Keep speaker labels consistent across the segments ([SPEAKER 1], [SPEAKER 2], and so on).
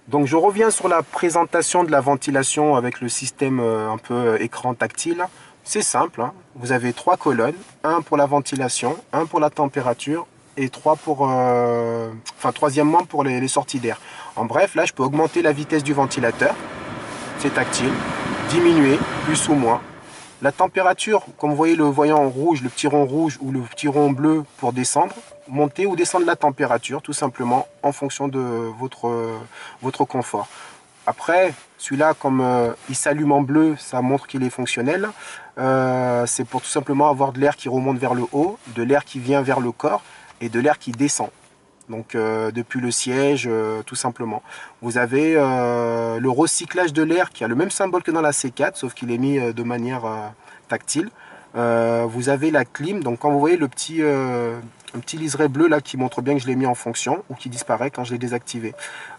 [SPEAKER 1] Donc je reviens sur la présentation de la ventilation avec le système un peu écran tactile. C'est simple, hein. Vous avez 3 colonnes, un pour la ventilation, un pour la température et 3 pour, troisièmement pour les sorties d'air. En bref, là je peux augmenter la vitesse du ventilateur, c'est tactile, diminuer, plus ou moins. La température, comme vous voyez le voyant rouge, le petit rond rouge ou le petit rond bleu pour descendre, monter ou descendre la température tout simplement en fonction de votre confort. Après, celui-là, comme il s'allume en bleu, ça montre qu'il est fonctionnel. C'est pour tout simplement avoir de l'air qui remonte vers le haut, de l'air qui vient vers le corps et de l'air qui descend. Donc depuis le siège, tout simplement. Vous avez le recyclage de l'air qui a le même symbole que dans la C4, sauf qu'il est mis de manière tactile. Vous avez la clim, donc quand vous voyez un petit liseré bleu là qui montre bien que je l'ai mis en fonction ou qui disparaît quand je l'ai désactivé.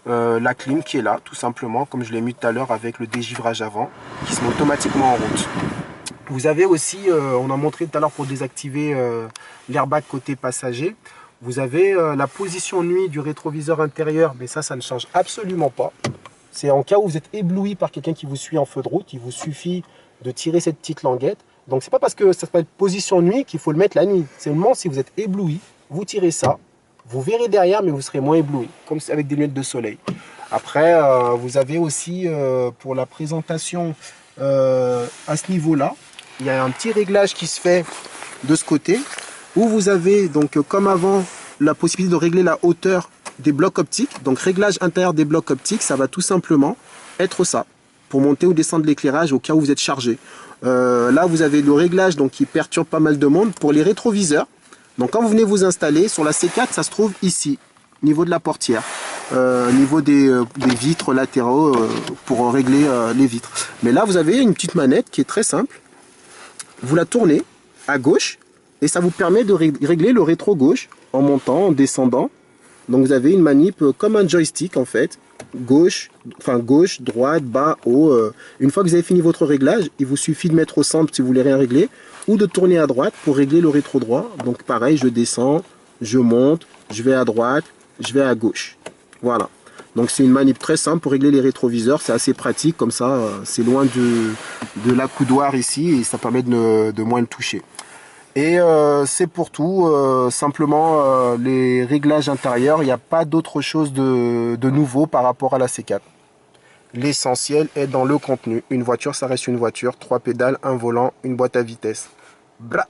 [SPEAKER 1] La clim qui est là, tout simplement, comme je l'ai mis tout à l'heure avec le dégivrage avant, qui se met automatiquement en route. Vous avez aussi, on a montré tout à l'heure pour désactiver l'airbag côté passager, vous avez la position nuit du rétroviseur intérieur, mais ça ne change absolument pas. C'est en cas où vous êtes ébloui par quelqu'un qui vous suit en feu de route, il vous suffit de tirer cette petite languette. Donc c'est pas parce que ça s'appelle position nuit qu'il faut le mettre la nuit. C'est seulement si vous êtes ébloui, vous tirez ça, vous verrez derrière, mais vous serez moins ébloui, comme avec des lunettes de soleil. Après, vous avez aussi pour la présentation à ce niveau-là, il y a un petit réglage qui se fait de ce côté, où vous avez donc comme avant la possibilité de régler la hauteur des blocs optiques. Donc réglage intérieur des blocs optiques, ça va tout simplement être ça, pour monter ou descendre l'éclairage au cas où vous êtes chargé. Là vous avez le réglage donc, qui perturbe pas mal de monde pour les rétroviseurs. Donc quand vous venez vous installer, sur la C4 ça se trouve ici, au niveau de la portière, au niveau des vitres latéraux pour régler les vitres. Mais là vous avez une petite manette qui est très simple, vous la tournez à gauche, et ça vous permet de régler le rétro gauche en montant, en descendant. Donc vous avez une manip comme un joystick en fait. Gauche, droite, bas, haut. Une fois que vous avez fini votre réglage, il vous suffit de mettre au centre si vous voulez rien régler. Ou de tourner à droite pour régler le rétro droit. Donc pareil, je descends, je monte, je vais à droite, je vais à gauche. Voilà. Donc c'est une manip très simple pour régler les rétroviseurs. C'est assez pratique comme ça. C'est loin de l'accoudoir ici et ça permet de moins le toucher. Et c'est pour tout, simplement les réglages intérieurs, il n'y a pas d'autre chose de nouveau par rapport à la C4. L'essentiel est dans le contenu. Une voiture, ça reste une voiture, 3 pédales, un volant, une boîte à vitesse. Bra